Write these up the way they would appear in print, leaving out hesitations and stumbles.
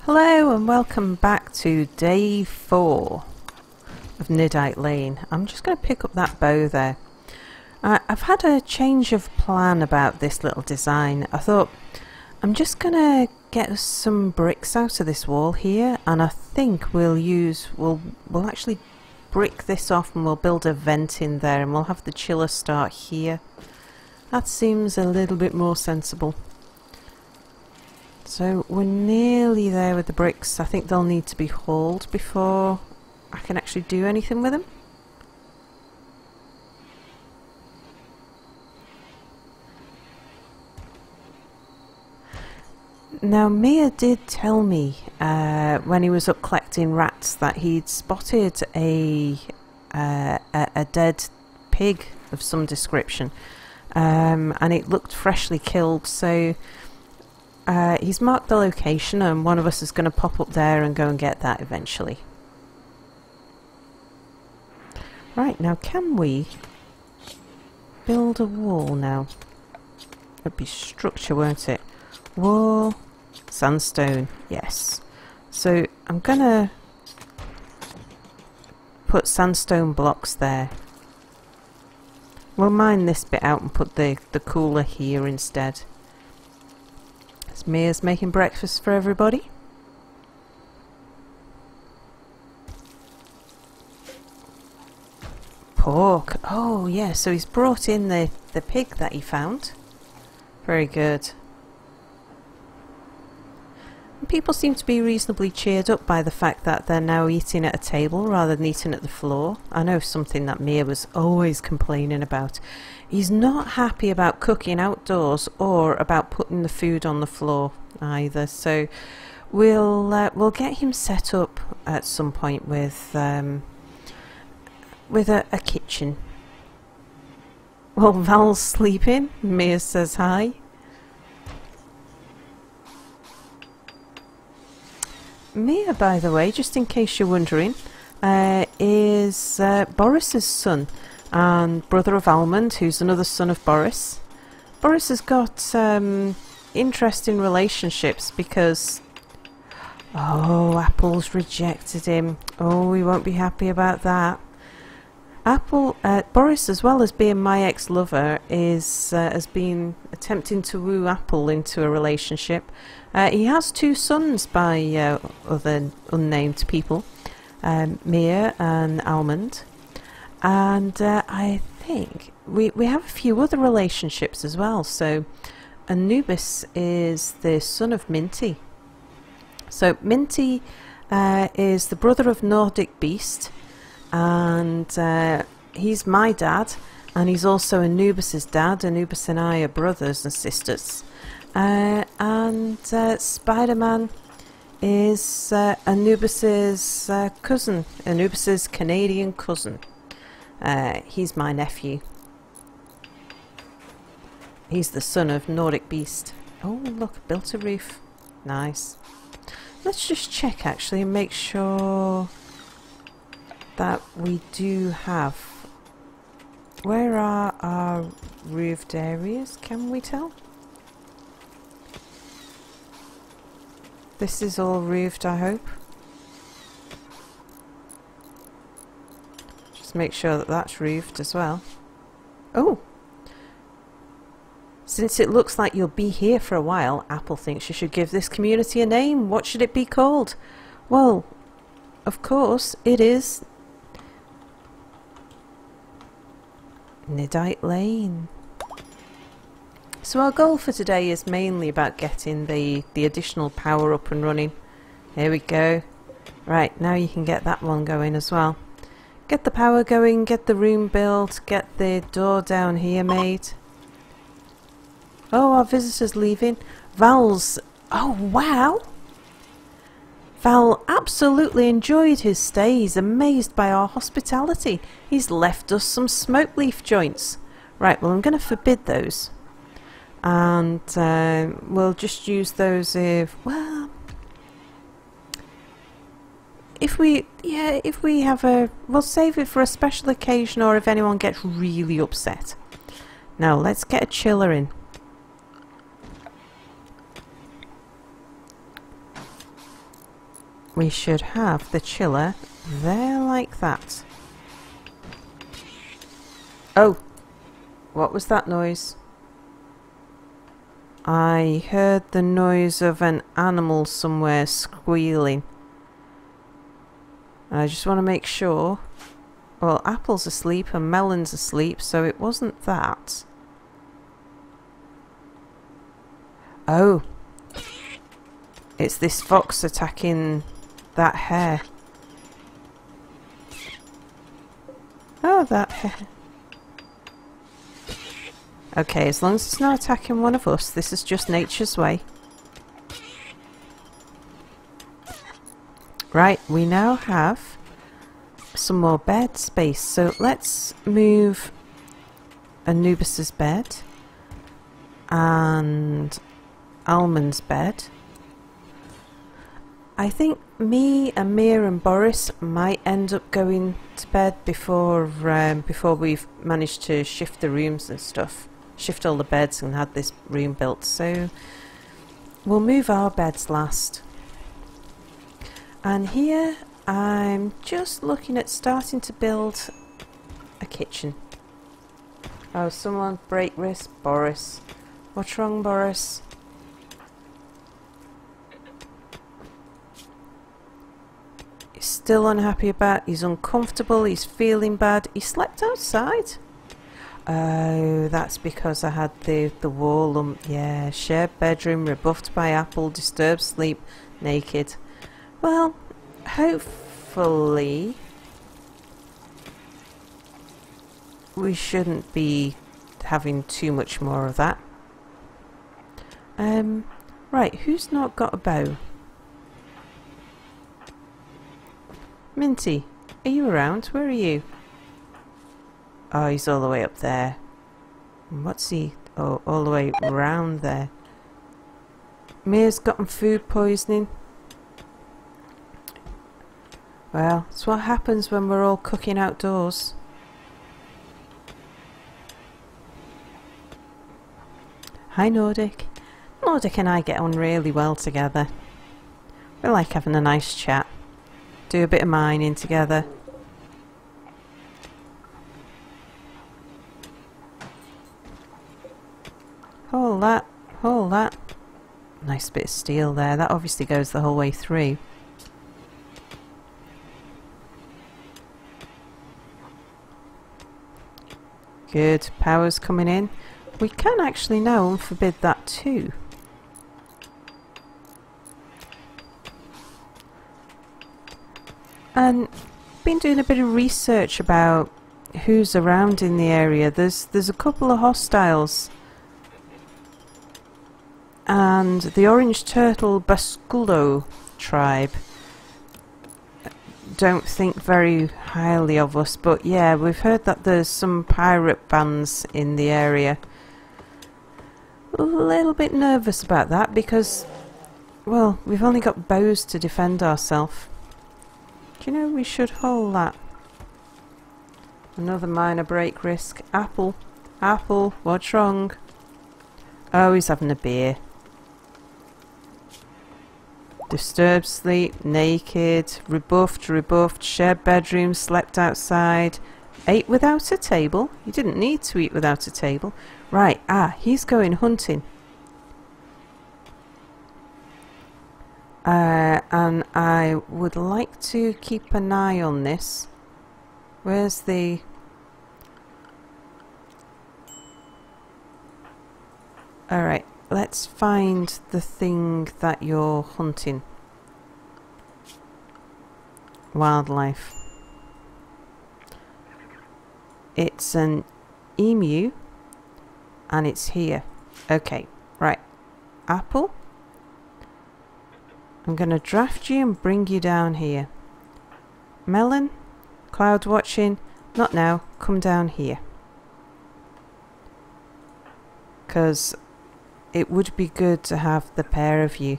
Hello and welcome back to day 4 of Niddite Lane. I'm just going to pick up that bow there. I've had a change of plan about this little design. I thought I'm just going to get us some bricks out of this wall here, and I think we'll actually brick this off and we'll build a vent in there, and we'll have the chiller start here. That seems a little bit more sensible. So we're nearly there with the bricks. I think they'll need to be hauled before I can actually do anything with them. Now Mia did tell me when he was up collecting rats that he'd spotted a dead pig of some description, and it looked freshly killed, so he's marked the location and one of us is going to pop up there and go and get that eventually. Right, now can we build a wall now? It'd be structure, won't it? Wall, sandstone, yes. So I'm going to put sandstone blocks there. We'll mine this bit out and put the cooler here instead. Mia's making breakfast for everybody. Pork. Oh yeah, so he's brought in the pig that he found. Very good. And people seem to be reasonably cheered up by the fact that they're now eating at a table rather than eating at the floor. I know something that Mia was always complaining about. He's not happy about cooking outdoors or about putting the food on the floor either. So we'll get him set up at some point with a kitchen. Well, Val's sleeping. Mia says hi. Mia, by the way, just in case you're wondering, is Boris's son and brother of Almond, who's another son of Boris. Boris has got interesting relationships because... Oh, Apple's rejected him. Oh, he won't be happy about that. Boris, as well as being my ex-lover, has been attempting to woo Apple into a relationship. He has 2 sons by other unnamed people, Mia and Almond. And I think we have a few other relationships as well. So Anubis is the son of Minty. So Minty is the brother of Nordic Beast, and he's my dad, and he's also Anubis's dad. Anubis and I are brothers and sisters. And Spider-Man is Anubis's cousin, Anubis's Canadian cousin. He's my nephew. He's the son of Nordic Beast. Oh, look, built a roof. Nice. Let's just check actually and make sure that we do have... Where are our roofed areas? Can we tell? This is all roofed, I hope. Make sure that that's roofed as well. Oh! Since it looks like you'll be here for a while, Apple thinks you should give this community a name. What should it be called? Well, of course, it is Niddite Lane. So our goal for today is mainly about getting the additional power up and running. Here we go. Right, now you can get that one going as well. Get the power going, get the room built, get the door down here made. Oh, our visitor's leaving. Val's... Oh, wow! Val absolutely enjoyed his stay. He's amazed by our hospitality. He's left us some smoke leaf joints. Right, well, I'm going to forbid those. And we'll just use those if... Well... If we have a... We'll save it for a special occasion or if anyone gets really upset. Now, let's get a chiller in. we should have the chiller there like that. Oh! What was that noise? I heard the noise of an animal somewhere squealing. I just want to make sure. Well, Apple's asleep and Melon's asleep, so it wasn't that. Oh. It's this fox attacking that hare. Oh, that hare. Okay, as long as it's not attacking one of us, this is just nature's way. Right, we now have some more bed space, so let's move Anubis's bed and Almond's bed. I think me, Amir and Boris might end up going to bed before we've managed to shift the rooms and stuff. Shift all the beds and had this room built, so we'll move our beds last. And here I'm just looking at starting to build a kitchen. Oh, someone break wrist. Boris. What's wrong, Boris? He's still unhappy about, he's uncomfortable, he's feeling bad. He slept outside. Oh, that's because I had the wall, yeah, shared bedroom, rebuffed by Apple, disturbed sleep, naked. Well, hopefully we shouldn't be having too much more of that. Right, who's not got a bow? Minty, are you around? Where are you? Oh, he's all the way up there. What's he? Oh, all the way round there. Mia's gotten food poisoning. Well, it's what happens when we're all cooking outdoors. Hi, Nordic. Nordic and I get on really well together. We like having a nice chat. Do a bit of mining together. Hold that, hold that. Nice bit of steel there. That obviously goes the whole way through. Good, power's coming in. We can actually now unforbid that too. And been doing a bit of research about who's around in the area. There's a couple of hostiles. And the Orange Turtle Basculdo tribe don't think very highly of us, but yeah, we've heard that there's some pirate bands in the area. A little bit nervous about that because, well, we've only got bows to defend ourselves. Do you know we should hold that? Another minor break risk. Apple, Apple, what's wrong? Oh, he's having a beer. Disturbed sleep, naked, rebuffed, shared bedroom, slept outside, ate without a table. You didn't need to eat without a table. Right, he's going hunting. And I would like to keep an eye on this. Where's the... Alright. Let's find the thing that you're hunting. Wildlife. It's an emu and it's here. Okay, right. Apple. I'm going to draft you and bring you down here. Melon, cloud watching, not now, come down here. Because it would be good to have the pair of you.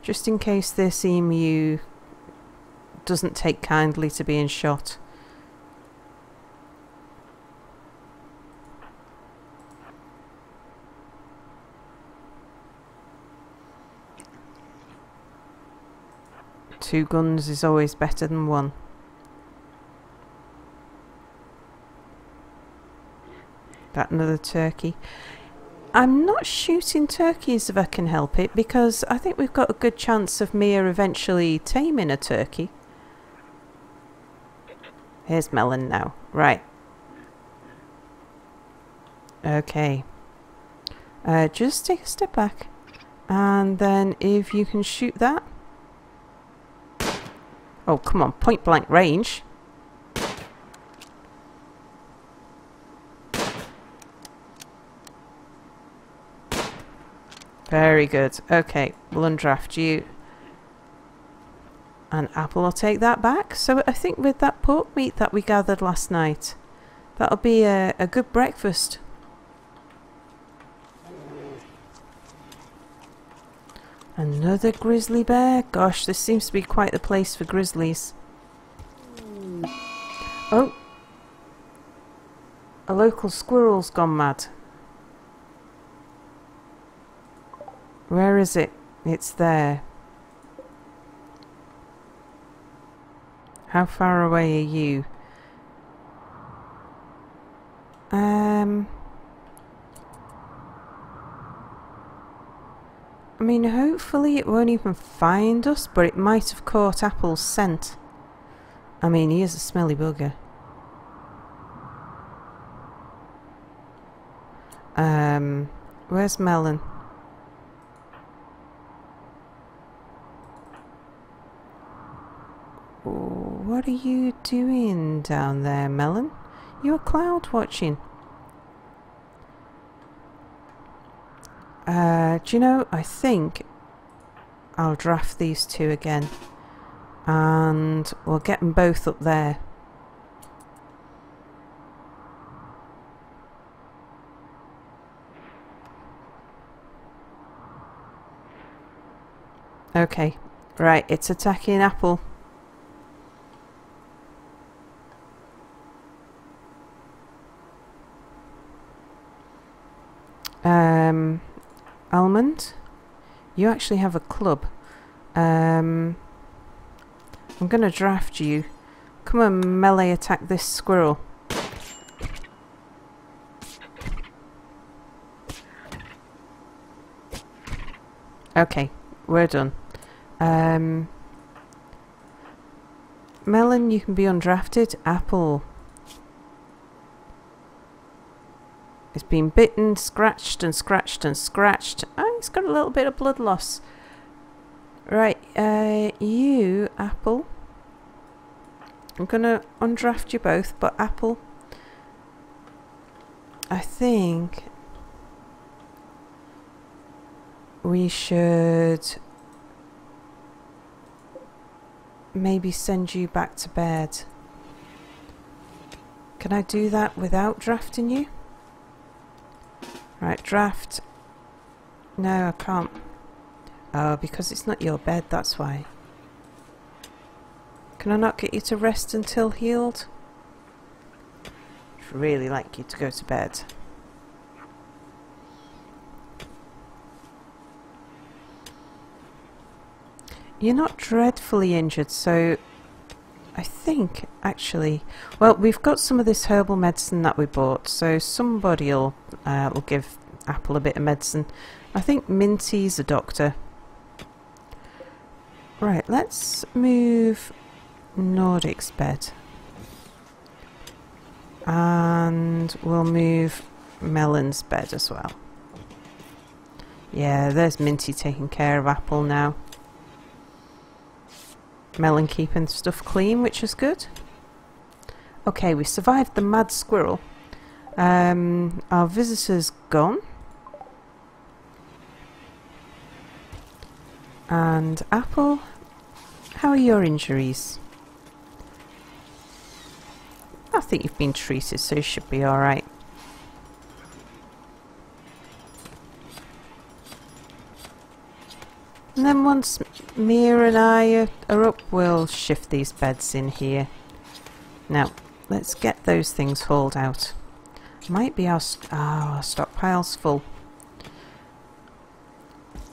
Just in case this emu doesn't take kindly to being shot. 2 guns is always better than 1. That another turkey. I'm not shooting turkeys if I can help it, because I think we've got a good chance of Mia eventually taming a turkey. Here's Melon now. Right. Okay. Just take a step back. And then if you can shoot that. Oh, come on. Point blank range. Very good. Okay, we'll undraft you. And Apple will take that back. So I think with that pork meat that we gathered last night, that'll be a good breakfast. Another grizzly bear. Gosh, this seems to be quite the place for grizzlies. Oh! A local squirrel's gone mad. Where is it? It's there. How far away are you? I mean, hopefully it won't even find us, but it might have caught Apple's scent. I mean, he is a smelly bugger. Where's Melon? What are you doing down there, Melon? You're cloud watching. Do you know, I think I'll draft these 2 again. And we'll get them both up there. Okay, right, it's attacking Apple. Almond, you actually have a club. I'm gonna draft you. Come on, melee attack this squirrel. Okay, we're done. Melon, you can be undrafted. Apple. It's been bitten, scratched and scratched and scratched. Oh, it's got a little bit of blood loss. Right, you, Apple. I'm gonna undraft you both, but Apple, I think we should maybe send you back to bed. Can I do that without drafting you? Right, draft. No, I can't. Oh, because it's not your bed, that's why. Can I not get you to rest until healed? I'd really like you to go to bed. You're not dreadfully injured, so I think, actually, well, we've got some of this herbal medicine that we bought, so somebody will give Apple a bit of medicine. I think Minty's a doctor. Right, let's move Nordic's bed. And we'll move Melon's bed as well. Yeah, there's Minty taking care of Apple now. Melon keeping stuff clean, which is good. Okay, we survived the mad squirrel. Our visitor's gone. And Apple, how are your injuries? I think you've been treated, so you should be alright. And then once Mia and I are up, we'll shift these beds in here. Now, let's get those things hauled out. Might be our stockpile's full.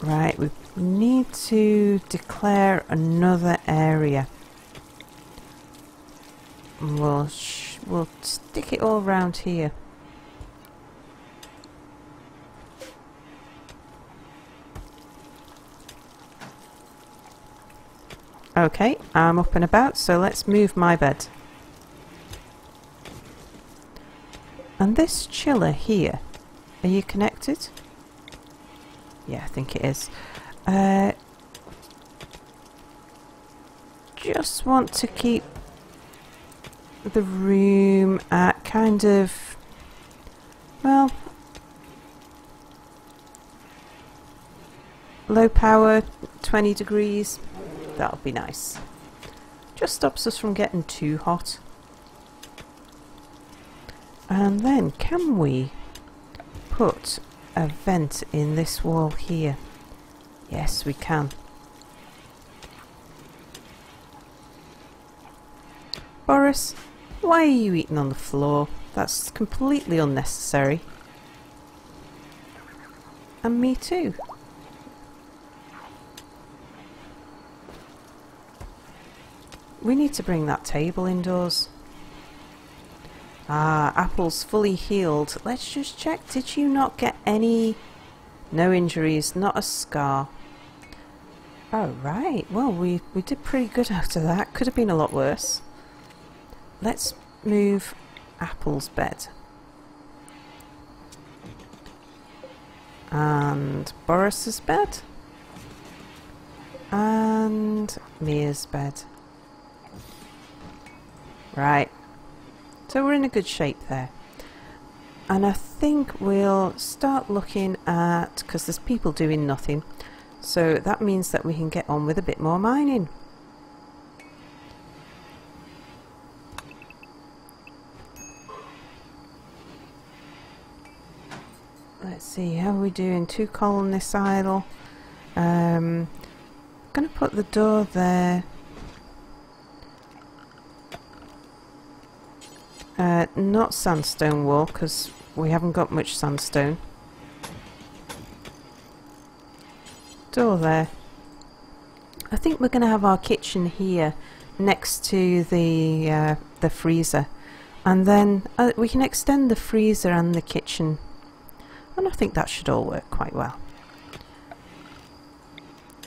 Right, we've need to declare another area. We'll stick it all around here. Okay, I'm up and about, so let's move my bed. And this chiller here, are you connected? Yeah, I think it is. Just want to keep the room at kind of, well, low power, 20 degrees. That'll be nice. Just stops us from getting too hot. And then can we put a vent in this wall here? Yes, we can. Boris, why are you eating on the floor? That's completely unnecessary. And me too. We need to bring that table indoors. Ah, Apple's fully healed. Let's just check. Did you not get any... No injuries, not a scar. Oh, right. Well, we did pretty good out of that. Could have been a lot worse. Let's move Apple's bed. And Boris's bed. And Mia's bed. Right. So we're in a good shape there. And I think we'll start looking at, because there's people doing nothing, so that means that we can get on with a bit more mining. Let's see, how are we doing? 2 colonists idle. Gonna put the door there. Not sandstone wall, because we haven't got much sandstone. Door there. I think we're going to have our kitchen here next to the freezer, and then we can extend the freezer and the kitchen, and I think that should all work quite well.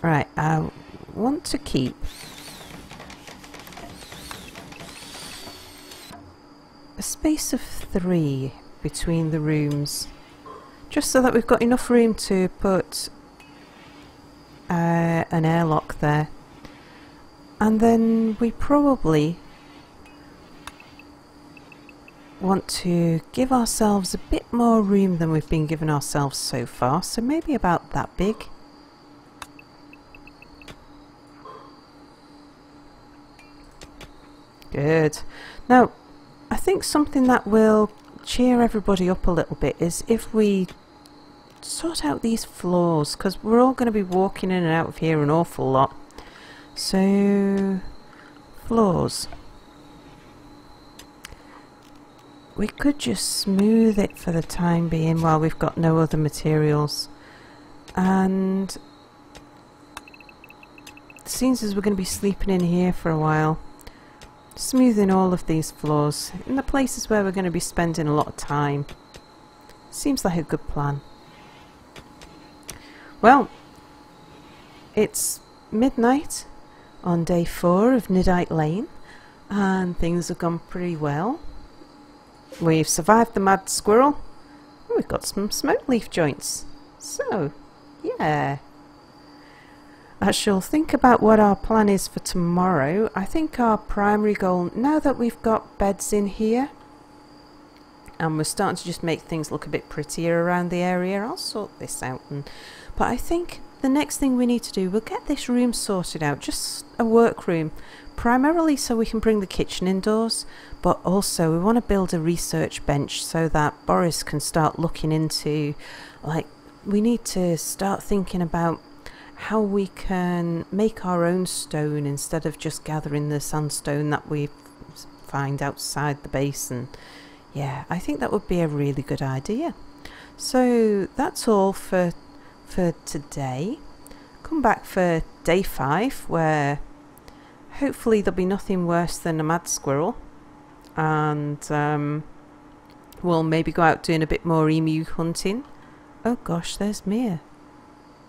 Right, I want to keep a space of 3 between the rooms, just so that we've got enough room to put an airlock there. And then we probably want to give ourselves a bit more room than we've been giving ourselves so far, so maybe about that big. Good. Now, I think something that will cheer everybody up a little bit is if we sort out these floors, because we're all going to be walking in and out of here an awful lot. So, floors. We could just smooth it for the time being while we've got no other materials. And it seems as we're going to be sleeping in here for a while. Smoothing all of these floors in the places where we're going to be spending a lot of time. Seems like a good plan. Well, it's midnight on day 4 of Niddite Lane, and things have gone pretty well. We've survived the mad squirrel. We've got some smoke leaf joints. So, yeah. I shall think about what our plan is for tomorrow. I think our primary goal, now that we've got beds in here, and we're starting to just make things look a bit prettier around the area, I'll sort this out. But I think the next thing we need to do, we'll get this room sorted out, just a workroom, primarily so we can bring the kitchen indoors, but also we want to build a research bench so that Boris can start looking into, like, we need to start thinking about how we can make our own stone instead of just gathering the sandstone that we find outside the basin. Yeah, I think that would be a really good idea. So that's all for today. come back for day 5, where hopefully there'll be nothing worse than a mad squirrel, and we'll maybe go out doing a bit more emu hunting. Oh gosh, there's Mia.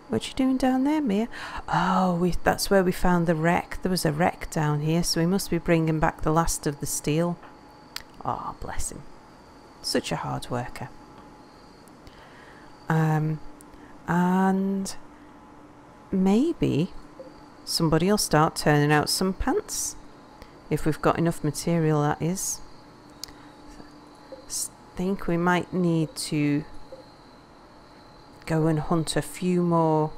What you doing down there, Mia? Oh, that's where we found the wreck. There was a wreck down here, so we must be bringing back the last of the steel. Oh, bless him. Such a hard worker. And maybe somebody will start turning out some pants. If we've got enough material, that is. Think we might need to go and hunt a few more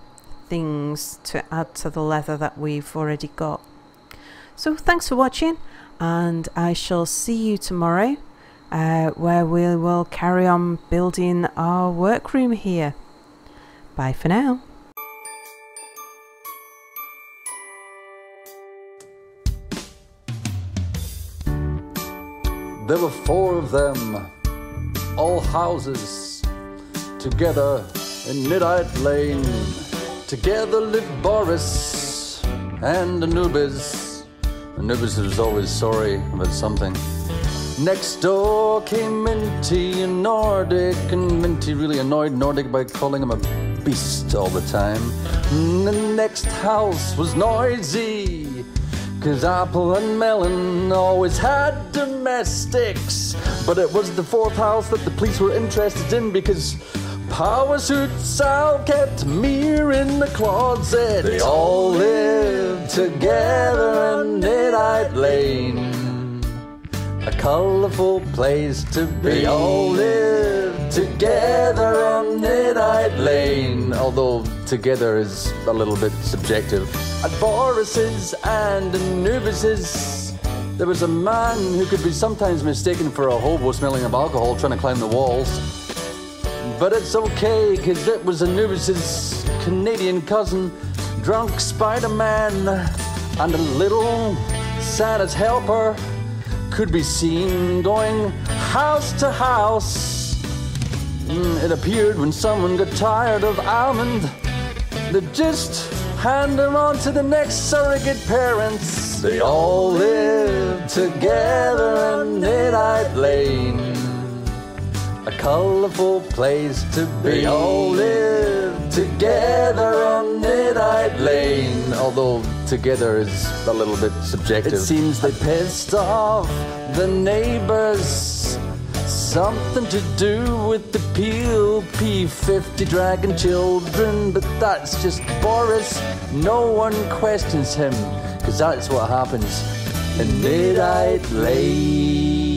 things to add to the leather that we've already got. So thanks for watching, and I shall see you tomorrow, where we will carry on building our workroom here. Bye for now. There were 4 of them, all houses, together in Niddite Lane. Together lived Boris and Anubis. Anubis was always sorry about something. Next door came Minty and Nordic, and Minty really annoyed Nordic by calling him a beast all the time. And the next house was noisy, 'cause Apple and Melon always had domestics. But it was the 4th house that the police were interested in, because Power Suit Sal kept Mir in the closet. They all lived together in Niddite Lane, a colourful place to be. They all lived together on Niddite Lane, although together is a little bit subjective. At Boris's and Anubis's, there was a man who could be sometimes mistaken for a hobo smelling of alcohol trying to climb the walls. But it's okay, 'cause it was Anubis's Canadian cousin, drunk Spider-Man, and a little Santa's helper could be seen going house to house. It appeared when someone got tired of almond, they'd just hand them on to the next surrogate parents. They all lived together in Niddite Lane, a colourful place to be. They all lived together on Niddite Lane, although together is a little bit subjective. It seems they pissed off the neighbours, something to do with the Peel P50 dragon children, but that's just Boris. No one questions him, 'cause that's what happens in Niddite Lane.